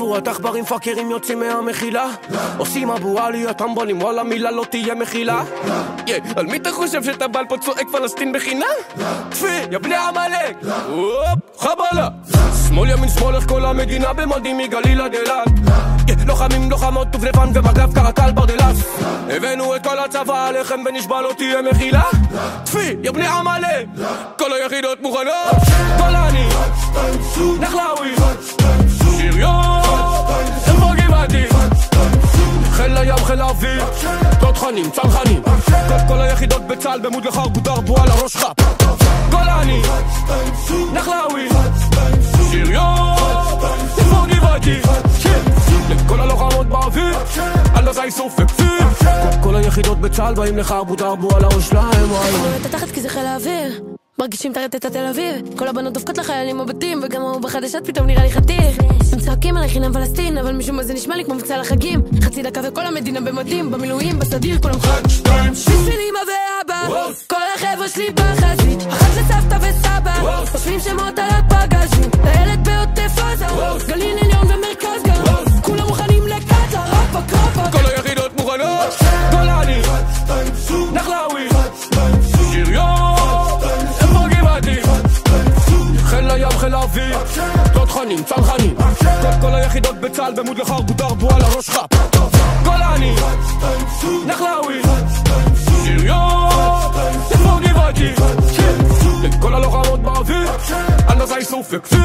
חבורת עכברים פאקרים יוצאים מהמחילה, עושים אבו-עלי הטמבולים, וואלה מילה לא תהיה מחילה. על מי אתה חושב שאתה בעל פה צועק פלסטין בחינה? תפי, יא בני עמלק, חבלה. שמאל ימין שמאל איך כל המדינה במדים מגליל עד אילת. לוחמים לוחמות טובלפן ומג"ב קרקל ברדלס. הבאנו את כל הצבא עליכם ונשבע לא תהיה מחילה. תפי, יא בני עמלק, כל היחידות מוכנות. גולני, נחלאווי, שריון, איפה גבעתי? חיל הים, חיל האוויר, תותחנים, צנחנים. כל היחידות בצה"ל במוד לחרבו דרבו על הראש חפ. גולני, נחלאווי, שריון, איפה גבעתי? כל הלוחמות באוויר, על נזי איסוף וכפיר. כל היחידות בצה"ל באים לחרבו דרבו על הראש שלהם. את התחת כי זה חיל האוויר, מרגישים תרת את התל אביב. כל הבנות דופקות לחיילים בבתים, וגם הוא בחדשות פתאום נראה לי חתיך. הם צועקים עלי חינם פלסטין, אבל משום מה זה נשמע לי כמו מבצע לחגים. חצי דקה וכל המדינה במדים, במילואים, בסדיר, כולם בשביל אמא ואבא, כל החבר'ה שלי בחזית. אחת לסבתא וסבא, חושבים שמות על הפגזים. לילד בעוטף עזה, גליל עליון ומרכז גם, כולם מוכנים לקטלה, רפק רפק. כל היחידות מוכנות. גולני, נחלאווי, שריון, איפה גבעתי? חיל הים, חיל האוויר, תותחנים, צנחנים. כל היחידות בצה"ל במוד לחרבו דרבו על הראש חפ. גולני, נחלאווי, שריון, איפה גבעתי? כל הלוחמות באוויר, על נזי איסוף וכפיר.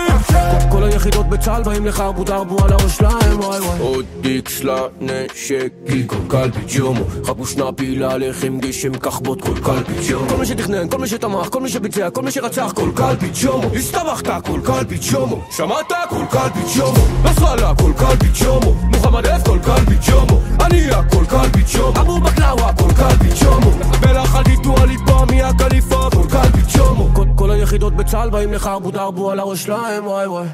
כל היחידות בצה"ל באים לחרבו דרבו על הראש שלהם. עוד איקס לנשק, כל קל פיג'ומו, חבו שנפילה לחם גשם כחבות, כל קל פיג'ומו. כל מי שתכנן, כל מי שתמך, כל מי שביצע, כל מי שרצח, כל קל פיג'ומו. הסתבכת, כל קל פיג'ומו. שמעת, כל קל פיג'ומו. נסראללה, כל קל פיג'ומו. מוחמד אף, כל קל פיג'ומו. עניה, כל קל פיג'ומו. אבו בקלאווה, כל קל פיג'ומו. בלחד איתו הליפה מהקליפה, כל קל פיג'ומו. כל היחידות בצה"ל באים לחרבו דרבו על הראש שלהם. וואי וואי.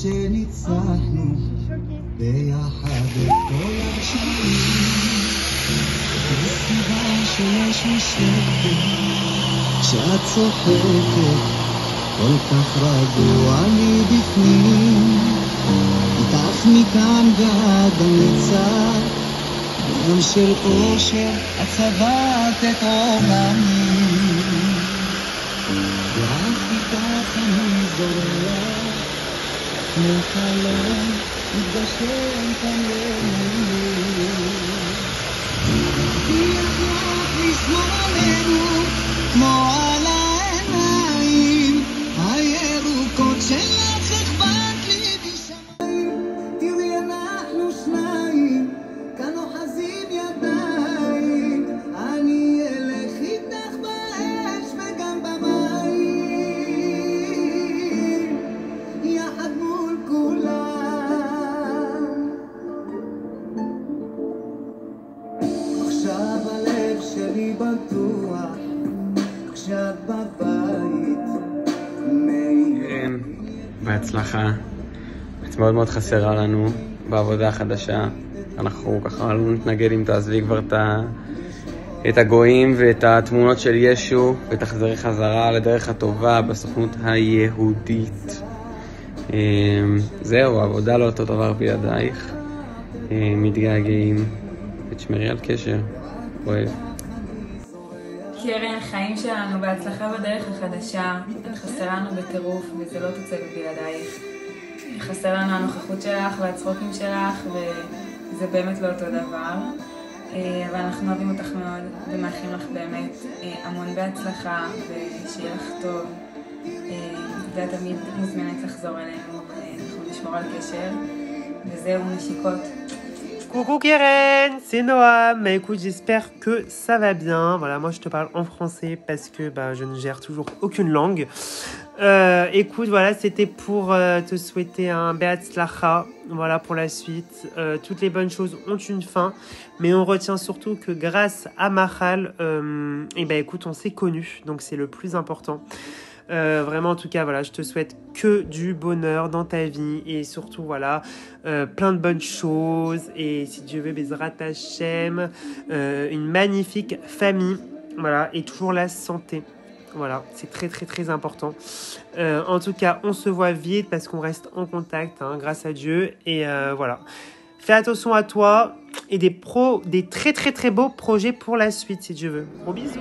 שניצחנו ביחד את כל השנים, וסיבה שיש לי שקט כשאת צוחקת, כל כך רגוע לי בפנים, איתך מכאן ועד המצח, ביום של אושר את צבעת את רומני, ורק איתך אני זורח כמו חלום מתגשם כאן למולי. תיח לך לשמור עלינו כמו על העיניים הירוקות שלך, אכפת לי בשמיים. תראי אנחנו שניים כאן אוחזים ידיים, אני אלך איתך באש וגם במים, יחד מול כולם. עכשיו הלב שלי בטוח כשאת בבית. בהצלחה. את מאוד מאוד חסרה לנו בעבודה החדשה. אנחנו ככה לא נתנגד אם תעזבי כבר את הגויים ואת התמונות של ישו ותחזרי חזרה לדרך הטובה בסוכנות היהודית. זהו, העבודה לא אותו דבר בידייך. מתגעגעים ותשמרי על קשר. אוהב. קרן, החיים שלנו, בהצלחה בדרך החדשה. את חסרה לנו בטירוף וזה לא תצא בלעדייך. חסר לנו הנוכחות שלך והצחוקים שלך וזה באמת לא אותו דבר. אבל אנחנו אוהבים אותך מאוד ומאחלים לך באמת המון בהצלחה ושיהיה לך טוב. ואת תמיד מוזמנת לחזור אלינו ואנחנו נשמור על קשר. וזהו, נשיקות. Coucou Keren, c'est Noam. Écoute, j'espère que ça va bien. Voilà, moi je te parle en français parce que je ne gère toujours aucune langue. Écoute, voilà, c'était pour te souhaiter un Be'atzlacha, voilà, pour la suite. Toutes les bonnes choses ont une fin, mais on retient surtout que grâce à Mahal, écoute, on s'est connus, donc c'est le plus important. Vraiment, en tout cas, voilà, je te souhaite que du bonheur dans ta vie et surtout, voilà, plein de bonnes choses et si Dieu veut, Bezrat Hashem, une magnifique famille, voilà, et toujours la santé. Voilà, c'est très très très important. En tout cas, on se voit vite parce qu'on reste en contact, hein, grâce à Dieu. Et voilà. Fais attention à toi et des très très très beaux projets pour la suite, si Dieu veut. Gros bisous.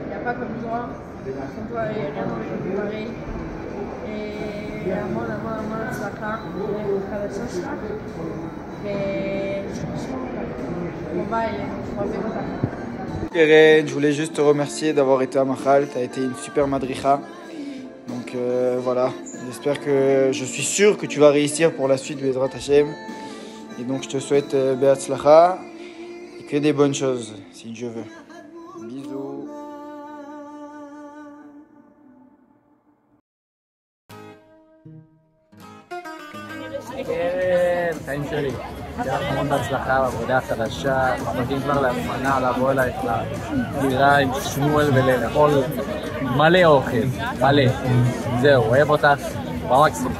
Il n'y a pas comme toi. Sans toi, il n'y a rien d'autre de préparer. Et המון המון המון הצלחה לחדשות שלך. וקרובה אלינו, אוהבים אותך. Keren, je voulais juste te remercier d'avoir été à Mahal, tu as été une super madricha. Donc voilà, je suis sûr que tu vas réussir pour la suite Bezrat Hashem. Et donc je te souhaite Be'atzlacha et que des bonnes choses, si Dieu veut. Bisous. חיים שלי, שיהיה לך המון בהצלחה בעבודה החדשה, מתאים כבר להזמנה לבוא אלייך לדירה עם שמואל ולאכול מלא אוכל, מלא. זהו, אוהב אותך, במקסימום.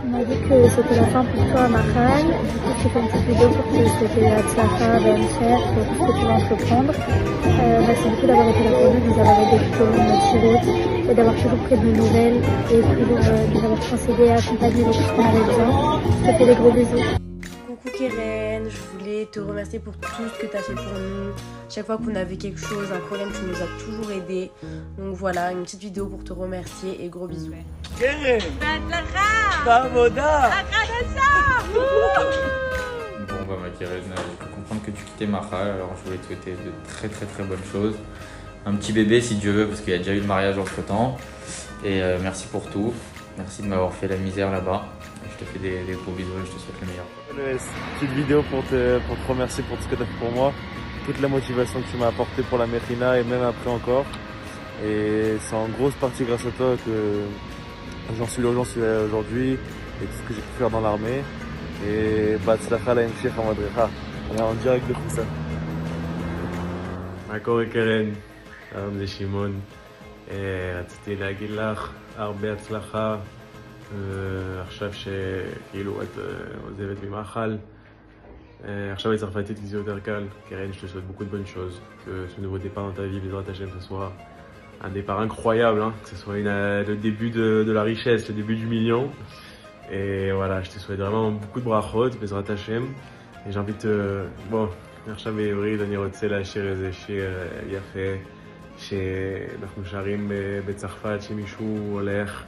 On m'a dit que c'était la fin pour toi à Mahal. Du coup, je fais une petite vidéo pour te souhaiter la tzlacha, Bencher, pour tout ce que tu vas entreprendre. Merci beaucoup d'avoir été là pour nous, de nous avoir aidé tout au long de notre chirut et d'avoir toujours pris de nos nouvelles et toujours de nous avoir concédé à accompagner lorsqu'on ce qu'on avait besoin. Je te fais des gros bisous. Coucou Keren, je voulais te remercier pour tout ce que tu as fait pour nous. Chaque fois qu'on avait quelque chose, un problème, tu nous as toujours aidés. Donc voilà, une petite vidéo pour te remercier et gros bisous. Keren, Bavoda. Bon ma Keren, je peux comprendre que tu quittais Mahal, alors je voulais te souhaiter de très très très bonnes choses. Un petit bébé si Dieu veut, parce qu'il y a déjà eu le mariage entre temps. Et merci pour tout, merci de m'avoir fait la misère là-bas. Je te fais des gros bisous et je te souhaite le meilleur. Petite vidéo pour te remercier pour tout ce que tu as fait pour moi, toute la motivation que tu m'as apportée pour la Mechina et même après encore. Et c'est en grosse partie grâce à toi que j'en suis là aujourd'hui et tout ce que j'ai pu faire dans l'armée. Et Batzlacha להמשך המדריכה. On est en direct de Foussa. מה קורה קרן? שלום, זה שמעון. רציתי להגיד לך הרבה הצלחה עכשיו שכאילו את עוזבת ממחל. עכשיו les צרפתית זה יותר קל. קרן, je te souhaite beaucoup de bonnes choses. Que ce nouveau départ dans ta vie, Bezrat Hashem, ce soit un départ incroyable, hein, que ce soit le début de la richesse, le début du million. Et voilà, je te souhaite vraiment beaucoup de brachot, Bezrat Hashem. Et j'invite, bon, עכשיו בעברית אני רוצה להשאיר איזה שיר יפה שאנחנו שרים בצרפת, שמישהו הולך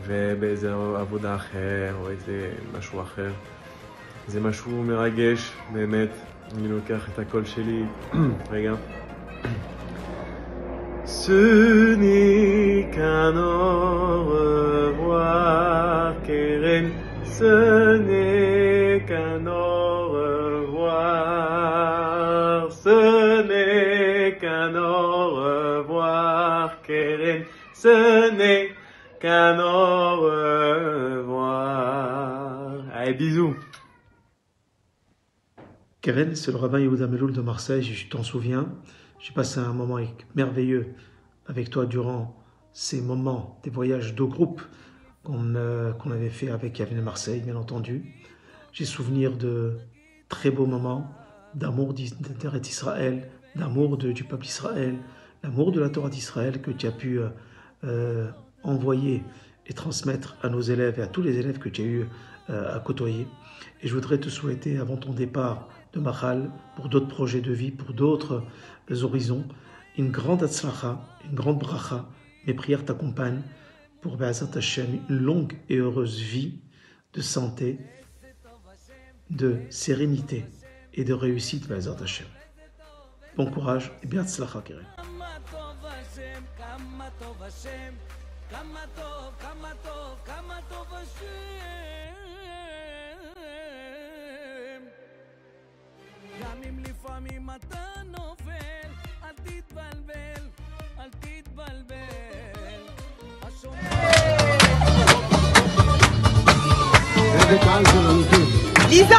ובאיזה עבודה אחר או איזה משהו אחר. זה משהו מרגש, באמת. אני לוקח את הקול שלי, רגע. Ce n'est qu'un au revoir, Keren. Ce n'est qu'un au revoir. Ce n'est qu'un au revoir, Keren. Ce n'est qu'un au revoir. Allez, bisous. Keren, c'est le rabbin Yehuda Meloul de Marseille, je t'en souviens. J'ai passé un moment merveilleux avec toi durant ces moments des voyages de groupe qu'on avait fait avec Yavne Marseille, bien entendu. J'ai souvenir de très beaux moments d'amour d'Eretz Israël, d'amour du peuple d'Israël, l'amour de la Torah d'Israël que tu as pu envoyer et transmettre à nos élèves et à tous les élèves que tu as eu à côtoyer. Et je voudrais te souhaiter, avant ton départ de Mahal, pour d'autres projets de vie, pour d'autres horizons, une grande atzlacha, une grande bracha. Mes prières t'accompagnent pour Be'ezrat Hashem, une longue et heureuse vie de santé, de sérénité et de réussite Be'ezrat Hashem. Bon courage et bien atzlacha, Keren. גם אם לפעמים אתה נופל, אל תתבלבל, אל תתבלבל. איזה קהל של אמיתים. ליזה!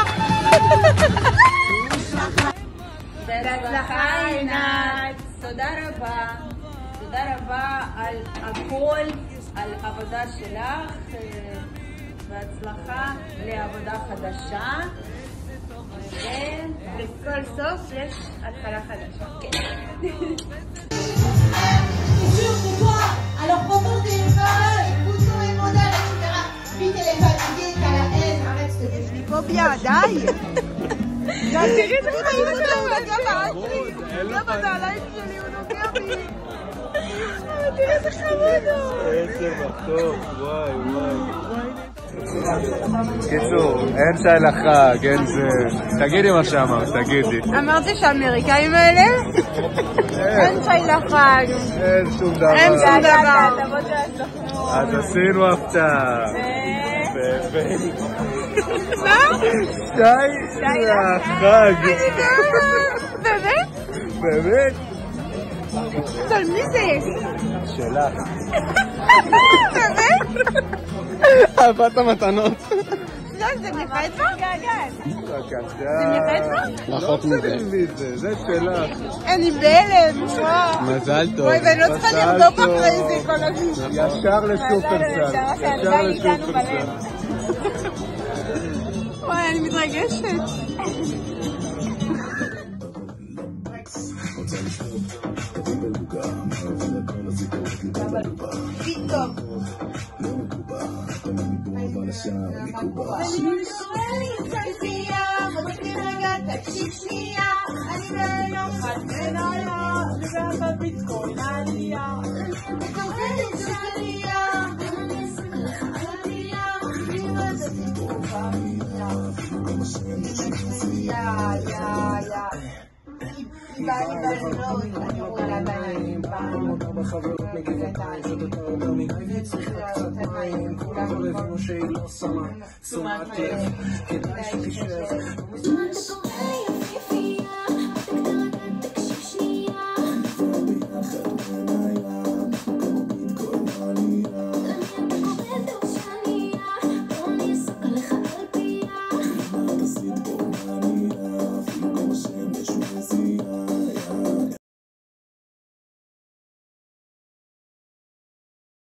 בהצלחה עינת, תודה רבה. תודה רבה על הכל, על העבודה שלך, בהצלחה לעבודה חדשה. ולכל סוף יש התחלה חדשה. Alors prends ton téléphone, pousse ton répondeur, etc. Puis t'es les fatigués, t'as la haine, arrête s'il te plaît. יש לי פוביה, די! תראי את החיים שלו, למה זה הלייב שלי, הוא נוגע בי. תראי איזה חמוד הוא. איזה מתוק, וואי וואי. קיצור, אין שי לחג, אין זה... תגידי מה שאמרת, תגידי. אמרתי שהאמריקאים האלה, אין שי לחג. אין שום דבר. אין שום דבר. אז עשינו הפתעה. מה? שי לחג. באמת? באמת? של מי זה? שלך. באמת? אהבת המתנות. זה מחיפה? בבקשה. זה מחיפה? רחוק מזה. זה שלך. אני בהלם. מזל טוב. וואי, ואני לא צריכה לרדוף אחרי זה כל הזמן. ישר לשופרסל. ישר לשופרסל. וואי, אני מתרגשת. פתאום. בחברות מגבעתיים, זאת אותה עולמי, צריכה קצת מים, כולם הבינו שהיא לא שמה תשומת לב, כדאי שתשב.